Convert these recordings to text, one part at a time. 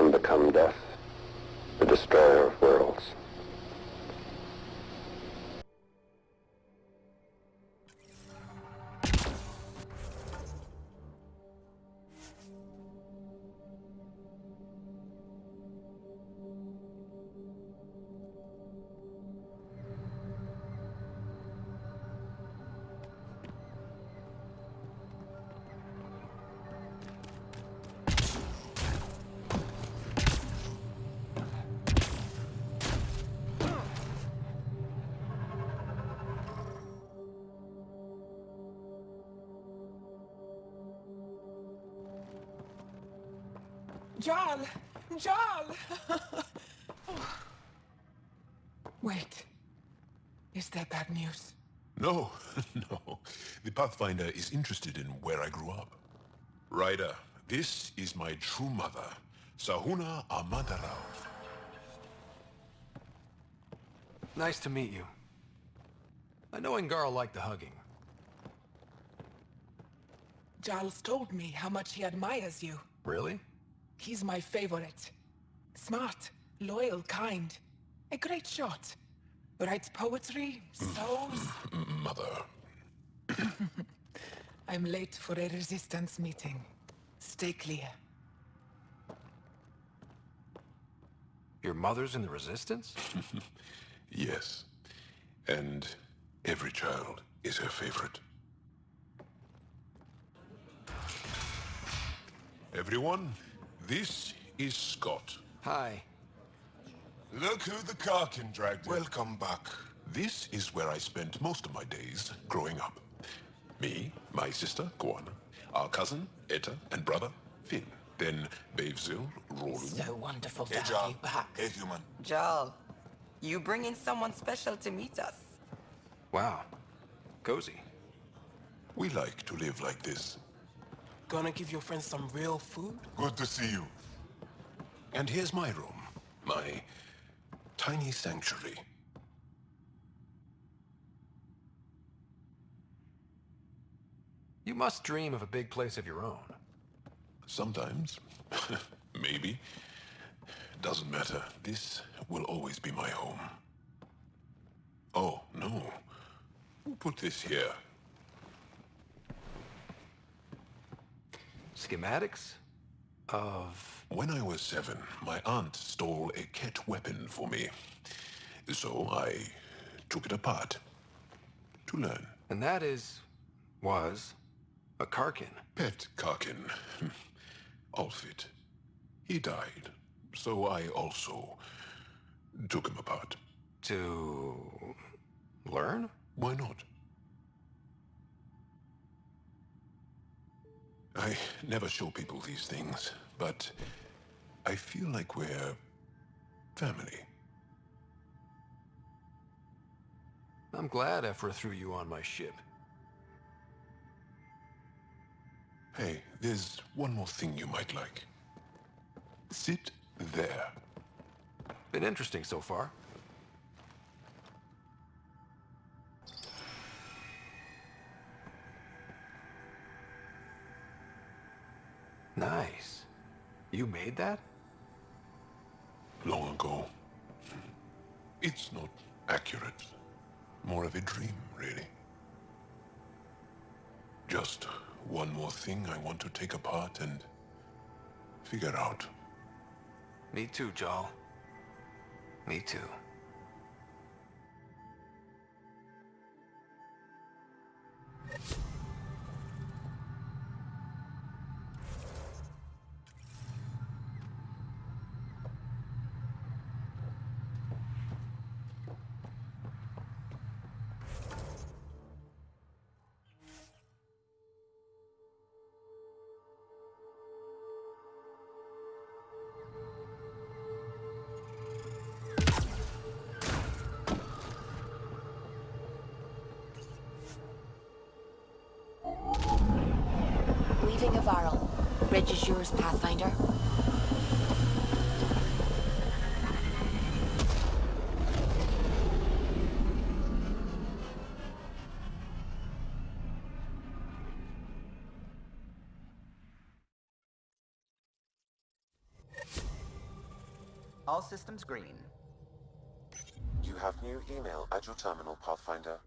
and become death, the destroyer of worlds. Jarl! Jarl! Wait. Is that bad news? No, no. The Pathfinder is interested in where I grew up. Ryder, this is my true mother, Sahuna Amadarao. Nice to meet you. I know Angarl liked the hugging. Jarl's told me how much he admires you. Really? He's my favorite. Smart, loyal, kind. A great shot. Writes poetry, sews. Mother. I'm late for a resistance meeting. Stay clear. Your mother's in the Resistance? Yes. And every child is her favorite. Everyone, this is Scott. Hi. Look who the Karkin dragged in. Welcome back. This is where I spent most of my days growing up. Me, my sister, Koana, our cousin, Etta, and brother, Finn. Then Bavzil, Rolu. So wonderful to Hey, have Jarl. you back. Hey, human. Jarl, you bring in someone special to meet us. Wow. Cozy. We like to live like this. Gonna give your friends some real food? Good to see you. And here's my room. My tiny sanctuary. You must dream of a big place of your own. Sometimes. Maybe. Doesn't matter. This will always be my home. Oh, no. Who put this here? Schematics? Of... When I was 7, my aunt stole a Ket weapon for me. So I took it apart. To learn. And that is... was... a Karkin. Pet Karkin. Alfit. He died. So I also took him apart. To... learn? Why not? I never show people these things, but I feel like we're family. I'm glad Ephra threw you on my ship. Hey, there's one more thing you might like. Sit there. Been interesting so far. Nice. You made that? Long ago. It's not accurate. More of a dream, really. Just one more thing I want to take apart and figure out. Me too, Jarl. Me too. Leaving Avarl. Bridge is yours, Pathfinder. All systems green. You have new email at your terminal, Pathfinder.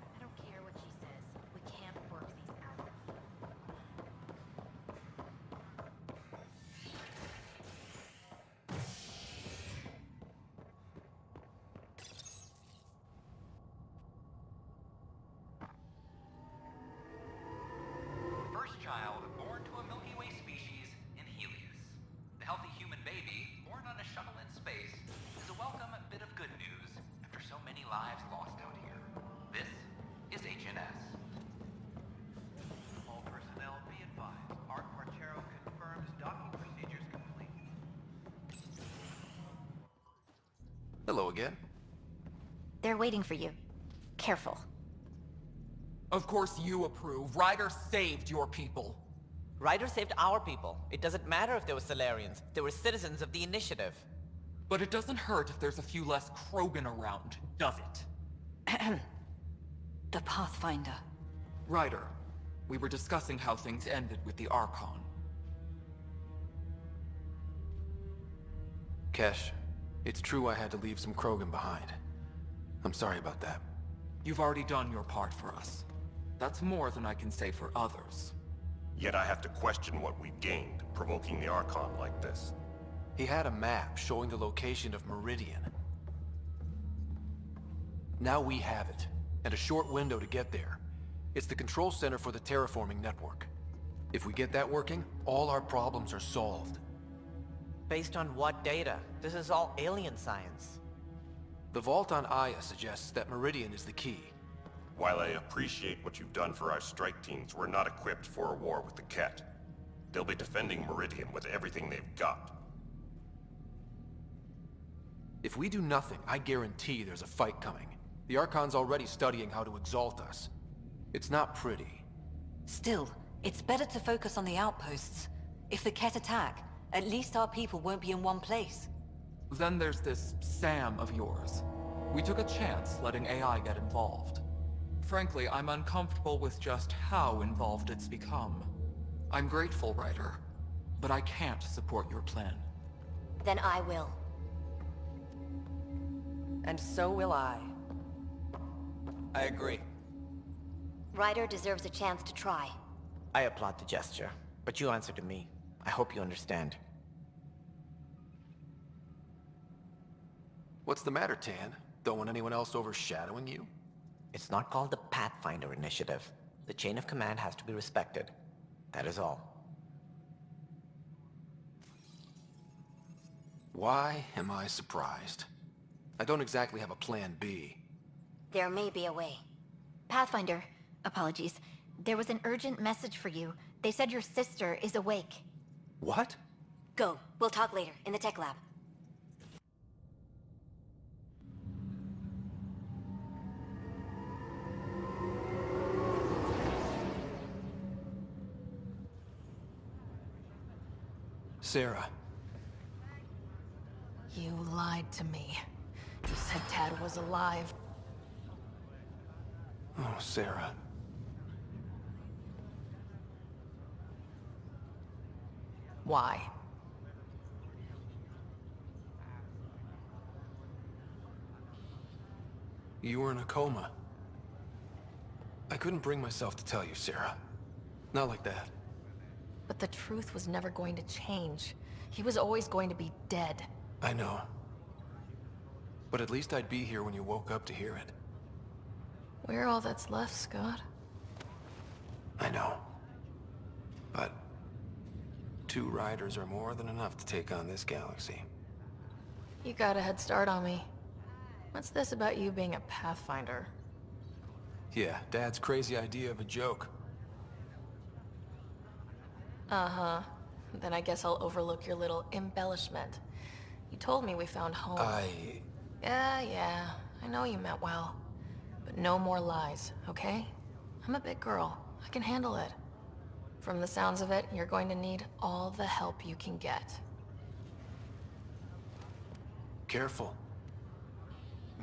I don't care what she says. We can't work these hours. First child born to a Milky Way species in Helios. The healthy human baby, born on a shuttle in space, is a welcome bit of good news after so many lives lost out here. This is HNS. All personnel be advised. Art Marchero confirms docking procedures complete. Hello again. They're waiting for you. Careful. Of course you approve. Ryder saved your people. Ryder saved our people. It doesn't matter if they were Solarians. They were citizens of the Initiative. But it doesn't hurt if there's a few less Krogan around, does it? The Pathfinder. Ryder, we were discussing how things ended with the Archon. Kesh, it's true I had to leave some Krogan behind. I'm sorry about that. You've already done your part for us. That's more than I can say for others. Yet I have to question what we've gained, provoking the Archon like this. He had a map showing the location of Meridian. Now we have it, and a short window to get there. It's the control center for the terraforming network. If we get that working, all our problems are solved. Based on what data? This is all alien science. The vault on Aya suggests that Meridian is the key. While I appreciate what you've done for our strike teams, we're not equipped for a war with the Ket. They'll be defending Meridian with everything they've got. If we do nothing, I guarantee there's a fight coming. The Archon's already studying how to exalt us. It's not pretty. Still, it's better to focus on the outposts. If the Ket attack, at least our people won't be in one place. Then there's this Sam of yours. We took a chance letting AI get involved. Frankly, I'm uncomfortable with just how involved it's become. I'm grateful, Ryder, but I can't support your plan. Then I will. And so will I. I agree. Ryder deserves a chance to try. I applaud the gesture, but you answer to me. I hope you understand. What's the matter, Tan? Don't want anyone else overshadowing you? It's not called the Pathfinder Initiative. The chain of command has to be respected. That is all. Why am I surprised? I don't exactly have a plan B. There may be a way. Pathfinder, apologies. There was an urgent message for you. They said your sister is awake. What? Go. We'll talk later, in the tech lab. Sarah. You lied to me. You said Dad was alive. Oh, Sarah. Why? You were in a coma. I couldn't bring myself to tell you, Sarah. Not like that. But the truth was never going to change. He was always going to be dead. I know. But at least I'd be here when you woke up to hear it. We're all that's left, Scott. I know. But 2 riders are more than enough to take on this galaxy. You got a head start on me. What's this about you being a Pathfinder? Yeah, Dad's crazy idea of a joke. Uh-huh. Then I guess I'll overlook your little embellishment. You told me we found home. Yeah. I know you meant well. But no more lies, okay? I'm a big girl. I can handle it. From the sounds of it, you're going to need all the help you can get. Careful.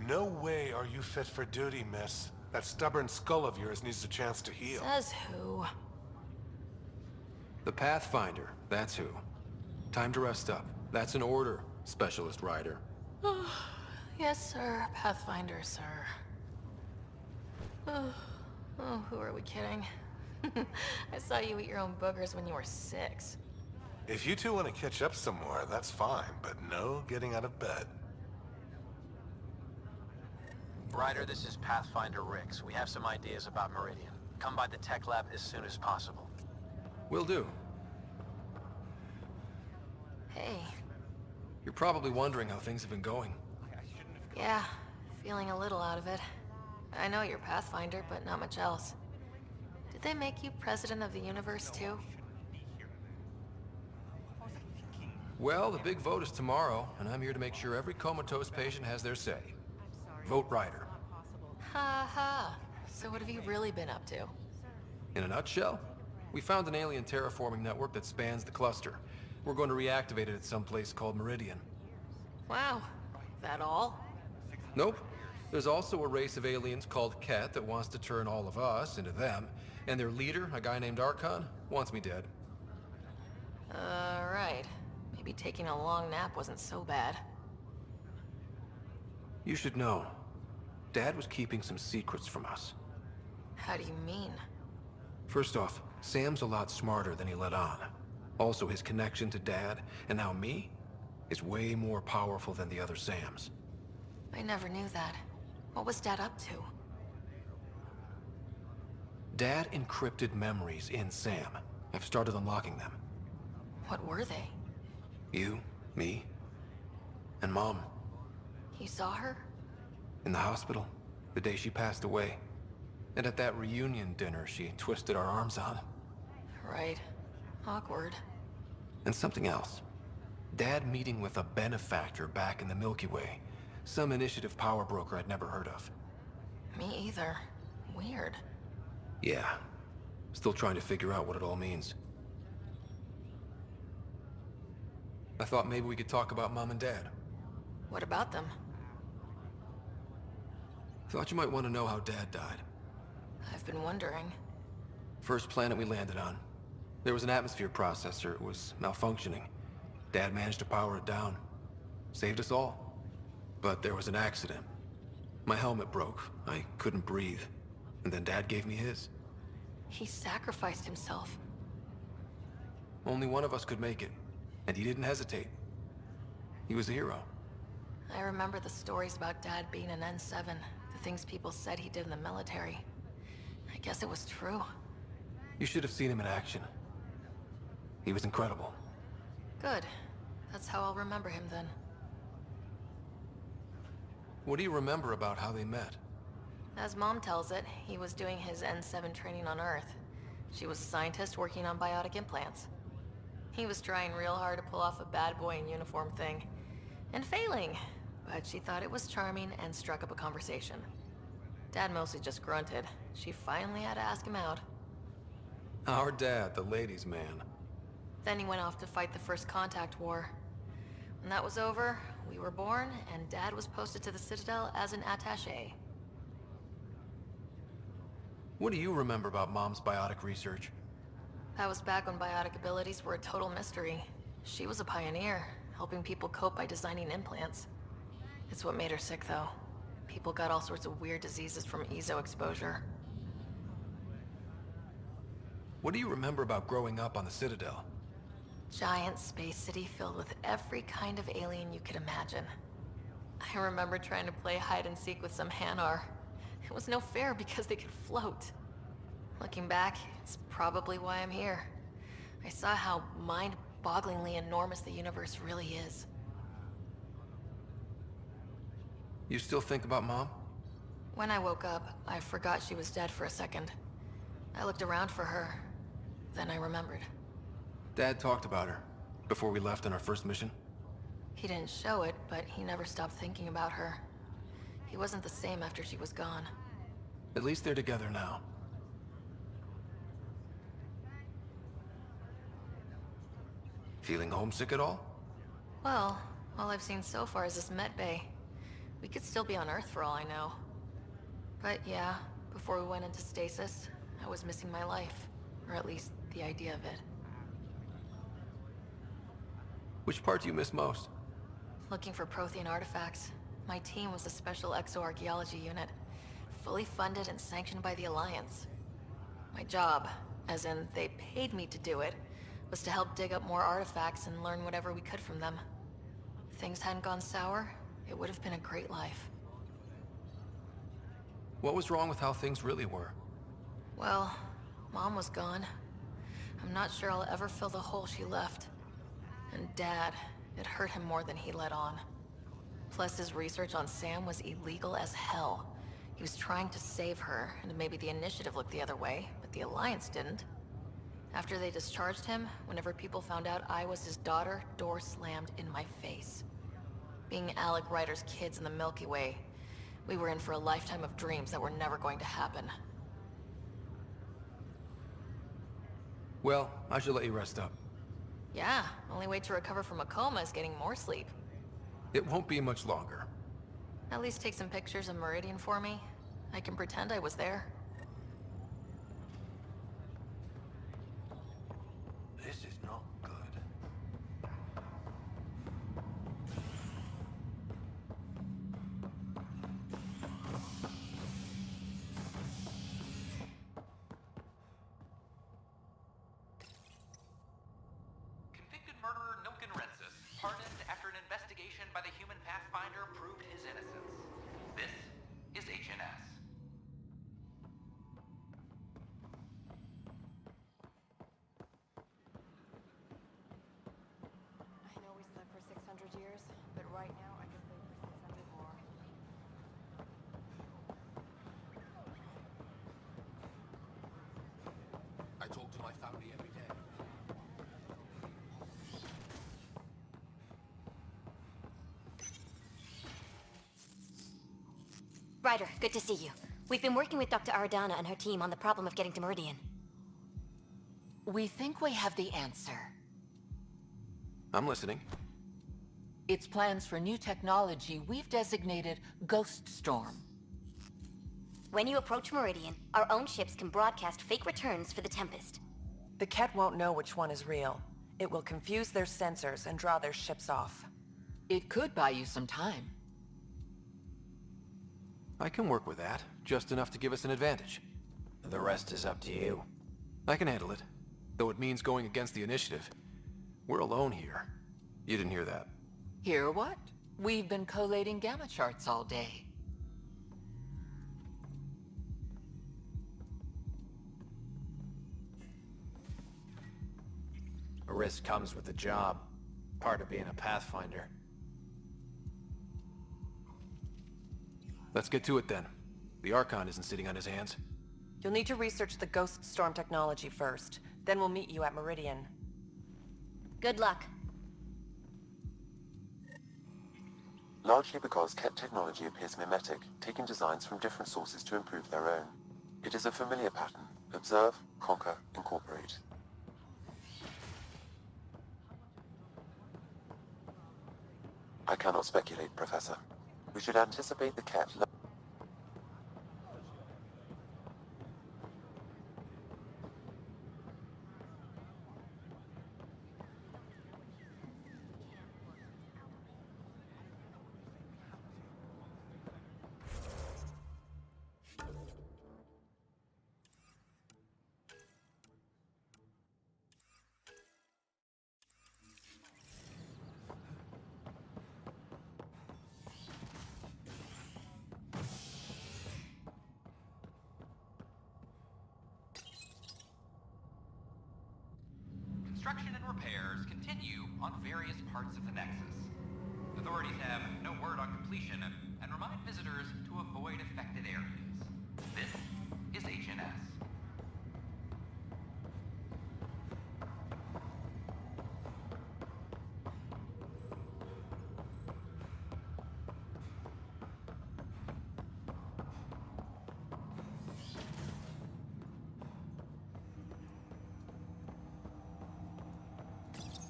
No way are you fit for duty, miss. That stubborn skull of yours needs a chance to heal. Says who? The Pathfinder, that's who. Time to rest up. That's an order, Specialist Rider. Yes, sir. Pathfinder, sir. Oh, who are we kidding? I saw you eat your own boogers when you were 6. If you two want to catch up some more, that's fine, but no getting out of bed. Ryder, this is Pathfinder Rix. We have some ideas about Meridian. Come by the tech lab as soon as possible. Will do. Hey. You're probably wondering how things have been going. Yeah, feeling a little out of it. I know you're Pathfinder, but not much else. Did they make you president of the universe, too? Well, the big vote is tomorrow, and I'm here to make sure every comatose patient has their say. Vote Ryder. Ha ha. So what have you really been up to? In a nutshell, we found an alien terraforming network that spans the cluster. We're going to reactivate it at some place called Meridian. Wow. That all? Nope. There's also a race of aliens called Ket that wants to turn all of us into them, and their leader, a guy named Archon, wants me dead. Right. Maybe taking a long nap wasn't so bad. You should know. Dad was keeping some secrets from us. How do you mean? First off, Sam's a lot smarter than he let on. Also, his connection to Dad, and now me, is way more powerful than the other Sams. I never knew that. What was Dad up to? Dad encrypted memories in Sam. I've started unlocking them. What were they? You, me, and Mom. You saw her? In the hospital, the day she passed away. And at that reunion dinner she twisted our arms on. Right. Awkward. And something else. Dad meeting with a benefactor back in the Milky Way. Some initiative power broker I'd never heard of. Me either. Weird. Yeah. Still trying to figure out what it all means. I thought maybe we could talk about Mom and Dad. What about them? Thought you might want to know how Dad died. I've been wondering. First planet we landed on. There was an atmosphere processor. It was malfunctioning. Dad managed to power it down. Saved us all. But there was an accident. My helmet broke. I couldn't breathe. And then Dad gave me his. He sacrificed himself. Only one of us could make it. And he didn't hesitate. He was a hero. I remember the stories about Dad being an N7. The things people said he did in the military. I guess it was true. You should have seen him in action. He was incredible. Good. That's how I'll remember him then. What do you remember about how they met? As Mom tells it, he was doing his N7 training on Earth. She was a scientist working on biotic implants. He was trying real hard to pull off a bad boy in uniform thing. And failing. But she thought it was charming and struck up a conversation. Dad mostly just grunted. She finally had to ask him out. Our dad, the ladies' man. Then he went off to fight the First Contact War. When that was over, we were born, and Dad was posted to the Citadel as an attaché. What do you remember about Mom's biotic research? That was back when biotic abilities were a total mystery. She was a pioneer, helping people cope by designing implants. It's what made her sick, though. People got all sorts of weird diseases from ESO exposure. What do you remember about growing up on the Citadel? Giant space city filled with every kind of alien you could imagine. I remember trying to play hide and seek with some Hanar. It was no fair because they could float. Looking back, it's probably why I'm here. I saw how mind-bogglingly enormous the universe really is. You still think about Mom? When I woke up, I forgot she was dead for a second. I looked around for her, then I remembered. Dad talked about her before we left on our first mission. He didn't show it, but he never stopped thinking about her. He wasn't the same after she was gone. At least they're together now. Feeling homesick at all? Well, all I've seen so far is this med bay. We could still be on Earth for all I know. But yeah, before we went into stasis, I was missing my life. Or at least the idea of it. Which part do you miss most? Looking for Prothean artifacts. My team was a special exoarchaeology unit, fully funded and sanctioned by the Alliance. My job, as in they paid me to do it, was to help dig up more artifacts and learn whatever we could from them. If things hadn't gone sour, it would have been a great life. What was wrong with how things really were? Well, Mom was gone. I'm not sure I'll ever fill the hole she left. And Dad, it hurt him more than he let on. Plus, his research on Sam was illegal as hell. He was trying to save her, and maybe the Initiative looked the other way, but the Alliance didn't. After they discharged him, whenever people found out I was his daughter, door slammed in my face. Being Alec Ryder's kids in the Milky Way, we were in for a lifetime of dreams that were never going to happen. Well, I should let you rest up. Yeah, only way to recover from a coma is getting more sleep. It won't be much longer. At least take some pictures of Meridian for me. I can pretend I was there. This is not good. Convicted murderer Nilken Rensis, pardoned after an investigation by the human Pathfinder proved his innocence. This is HNS. I know we slept for 600 years, but right now I can sleep for 600 more. I talk to my family every day. Ryder, good to see you. We've been working with Dr. Aradana and her team on the problem of getting to Meridian. We think we have the answer. I'm listening. It's plans for new technology we've designated Ghost Storm. When you approach Meridian, our own ships can broadcast fake returns for the Tempest. The Ket won't know which one is real. It will confuse their sensors and draw their ships off. It could buy you some time. I can work with that, just enough to give us an advantage. The rest is up to you. I can handle it, though it means going against the initiative. We're alone here. You didn't hear that. Hear what? We've been collating gamma charts all day. A risk comes with the job. Part of being a Pathfinder. Let's get to it then. The Archon isn't sitting on his hands. You'll need to research the Ghost Storm technology first. Then we'll meet you at Meridian. Good luck. Largely because Ket technology appears mimetic, taking designs from different sources to improve their own. It is a familiar pattern. Observe, conquer, incorporate. I cannot speculate, Professor. We should anticipate the Ket. Construction and repairs continue on various parts of the Nexus. Authorities have no word on completion and remind visitors to avoid affected areas. This is HNS.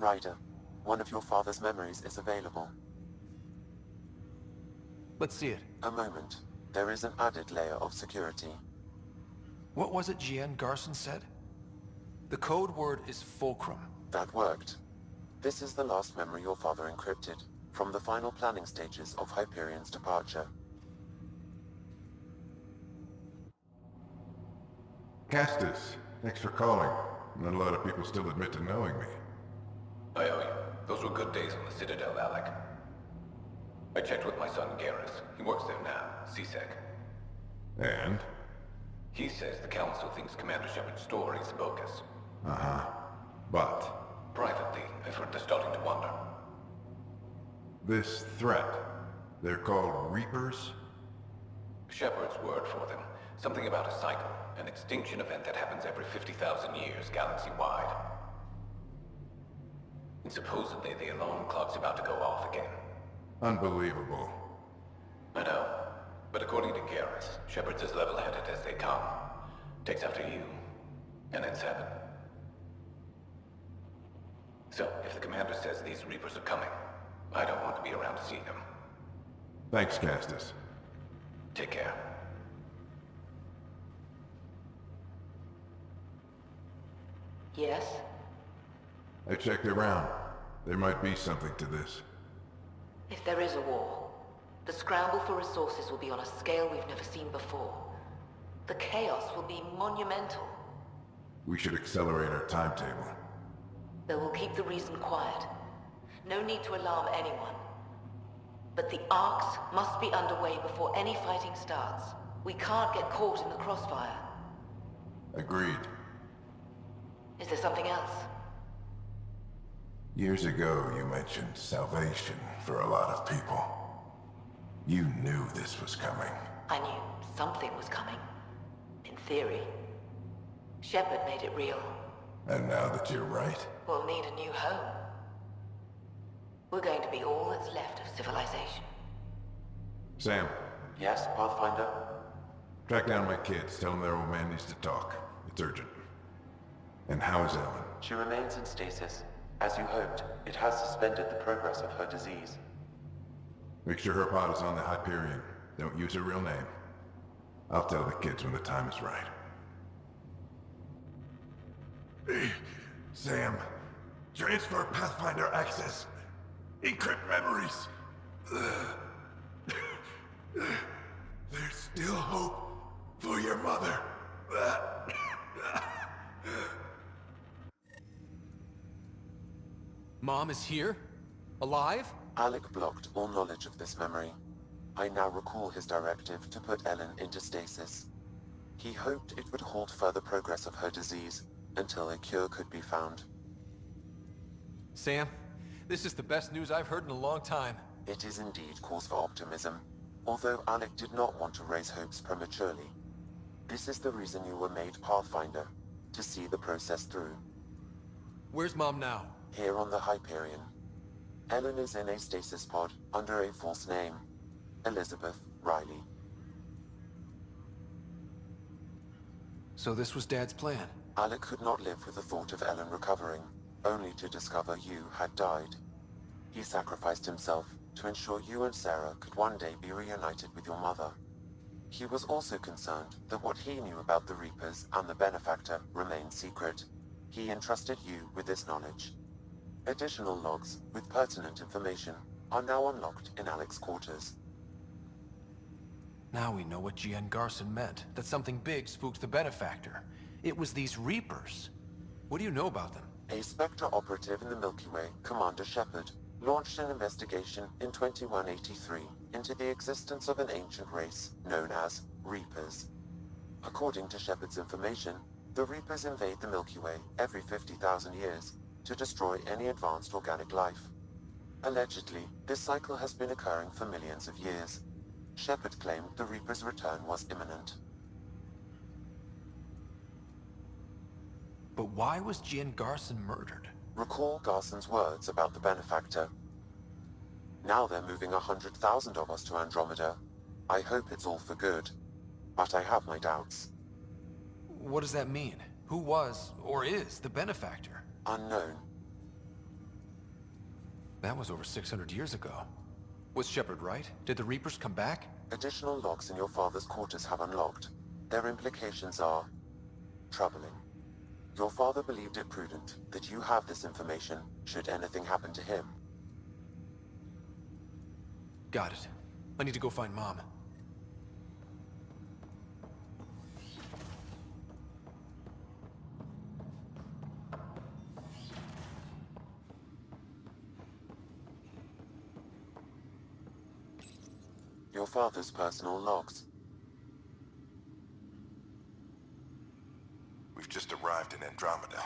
Ryder, one of your father's memories is available. Let's see it. A moment. There is an added layer of security. What was it GN Garson said? The code word is Fulcrum. That worked. This is the last memory your father encrypted, from the final planning stages of Hyperion's departure. Castus, thanks for calling. Not a lot of people still admit to knowing me. I owe you. Those were good days on the Citadel, Alec. I checked with my son, Garrus. He works there now, CSEC. And? He says the Council thinks Commander Shepard's story is bogus. Uh-huh. But? Privately, I've heard they're starting to wonder. This threat, they're called Reapers? Shepard's word for them. Something about a cycle, an extinction event that happens every 50,000 years, galaxy-wide. And supposedly the alarm clock's about to go off again. Unbelievable. I know. But according to Garrus, Shepard's as level-headed as they come. Takes after you. And then 7. So, if the commander says these Reapers are coming, I don't want to be around to see them. Thanks, Castus. Take care. Yes? I checked around. There might be something to this. If there is a war, the scramble for resources will be on a scale we've never seen before. The chaos will be monumental. We should accelerate our timetable. But we'll keep the reason quiet. No need to alarm anyone. But the arcs must be underway before any fighting starts. We can't get caught in the crossfire. Agreed. Is there something else? Years ago, you mentioned salvation for a lot of people. You knew this was coming. I knew something was coming. In theory. Shepard made it real. And now that you're right? We'll need a new home. We're going to be all that's left of civilization. Sam. Yes, Pathfinder? Track down my kids. Tell them their old man needs to talk. It's urgent. And how is Ellen? She remains in stasis. As you hoped, it has suspended the progress of her disease. Make sure her pod is on the Hyperion. Don't use her real name. I'll tell the kids when the time is right. Hey, Sam. Transfer Pathfinder access. Encrypt memories. There's still hope for your mother. Mom is here? Alive? Alec blocked all knowledge of this memory. I now recall his directive to put Ellen into stasis. He hoped it would halt further progress of her disease until a cure could be found. Sam, this is the best news I've heard in a long time. It is indeed cause for optimism, although Alec did not want to raise hopes prematurely. This is the reason you were made Pathfinder, to see the process through. Where's Mom now? Here on the Hyperion. Ellen is in a stasis pod under a false name. Elizabeth Riley. So this was Dad's plan? Alec could not live with the thought of Ellen recovering, only to discover you had died. He sacrificed himself to ensure you and Sarah could one day be reunited with your mother. He was also concerned that what he knew about the Reapers and the Benefactor remained secret. He entrusted you with this knowledge. Additional logs with pertinent information are now unlocked in Alec's quarters. Now we know what G.N. Garson meant, that something big spooked the Benefactor. It was these Reapers. What do you know about them? A Spectre operative in the Milky Way, Commander Shepard, launched an investigation in 2183 into the existence of an ancient race known as Reapers. According to Shepard's information, the Reapers invade the Milky Way every 50,000 years to destroy any advanced organic life. Allegedly, this cycle has been occurring for millions of years. Shepard claimed the Reaper's return was imminent. But why was G.N. Garson murdered? Recall Garson's words about the Benefactor. Now they're moving 100,000 of us to Andromeda. I hope it's all for good, but I have my doubts. What does that mean? Who was, or is, the Benefactor? Unknown. That was over 600 years ago. Was Shepard right? Did the Reapers come back? Additional logs in your father's quarters have unlocked. Their implications are troubling. Your father believed it prudent that you have this information should anything happen to him. Got it. I need to go find Mom. Your father's personal logs. We've just arrived in Andromeda.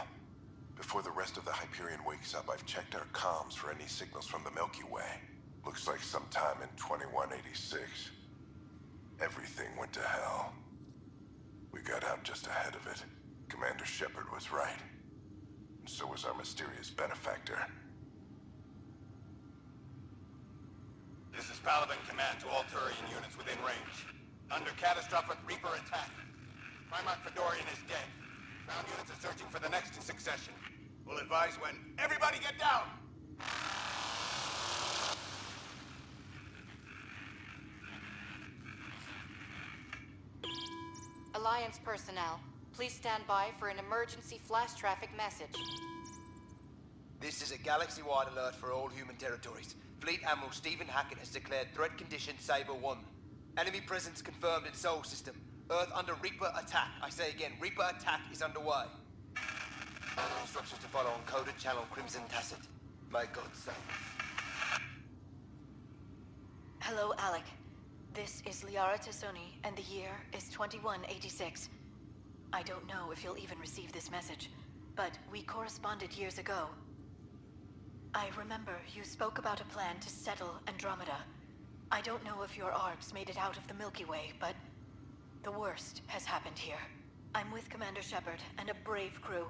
Before the rest of the Hyperion wakes up, I've checked our comms for any signals from the Milky Way. Looks like sometime in 2186. Everything went to hell. We got out just ahead of it. Commander Shepard was right. And so was our mysterious Benefactor. This is Paladin Command to all Turian units within range. Under catastrophic Reaper attack. Primarch Fedorian is dead. Ground units are searching for the next in succession. We'll advise when. Everybody get down! Alliance personnel, please stand by for an emergency flash traffic message. This is a galaxy-wide alert for all human territories. Fleet Admiral Stephen Hackett has declared threat condition Saber 1. Enemy presence confirmed in Sol System. Earth under Reaper attack. I say again, Reaper attack is underway. Instructions to follow on coded channel Crimson Tacit. May God save. Hello, Alec. This is Liara Tassoni, and the year is 2186. I don't know if you'll even receive this message, but we corresponded years ago. I remember you spoke about a plan to settle Andromeda. I don't know if your arcs made it out of the Milky Way, but the worst has happened here. I'm with Commander Shepard and a brave crew.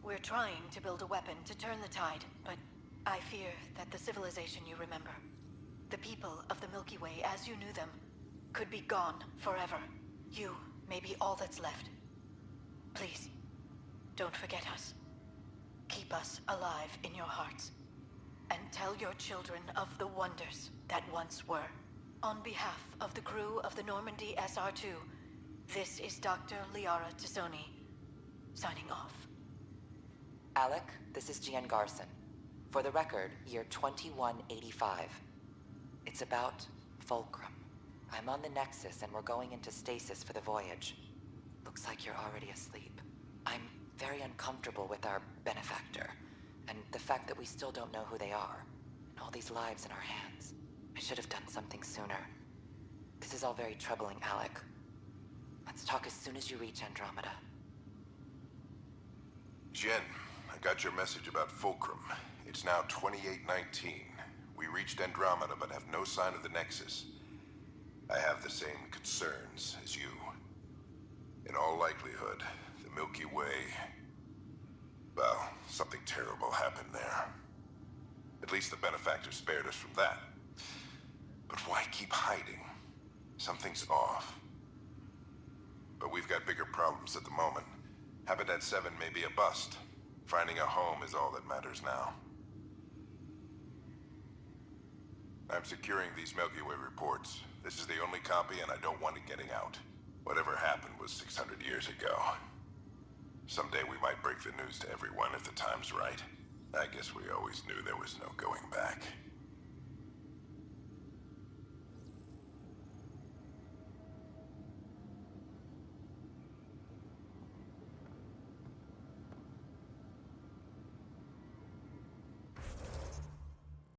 We're trying to build a weapon to turn the tide, but I fear that the civilization you remember, the people of the Milky Way as you knew them, could be gone forever. You may be all that's left. Please, don't forget us. Keep us alive in your hearts. And tell your children of the wonders that once were. On behalf of the crew of the Normandy SR-2, This is Dr. Liara Tassoni, signing off. Alec, this is Gian Garson. For the record, year 2185. It's about Fulcrum. I'm on the Nexus and we're going into stasis for the voyage. Looks like you're already asleep. I'm very uncomfortable with our benefactor, and the fact that we still don't know who they are, and all these lives in our hands. I should have done something sooner. This is all very troubling, Alec. Let's talk as soon as you reach Andromeda. Jen, I got your message about Fulcrum. It's now 2819. We reached Andromeda but have no sign of the Nexus. I have the same concerns as you. In all likelihood, the Milky Way... well, something terrible happened there. At least the benefactor spared us from that. But why keep hiding? Something's off. But we've got bigger problems at the moment. Habitat 7 may be a bust. Finding a home is all that matters now. I'm securing these Milky Way reports. This is the only copy and I don't want it getting out. Whatever happened was 600 years ago. Someday we might break the news to everyone if the time's right. I guess we always knew there was no going back.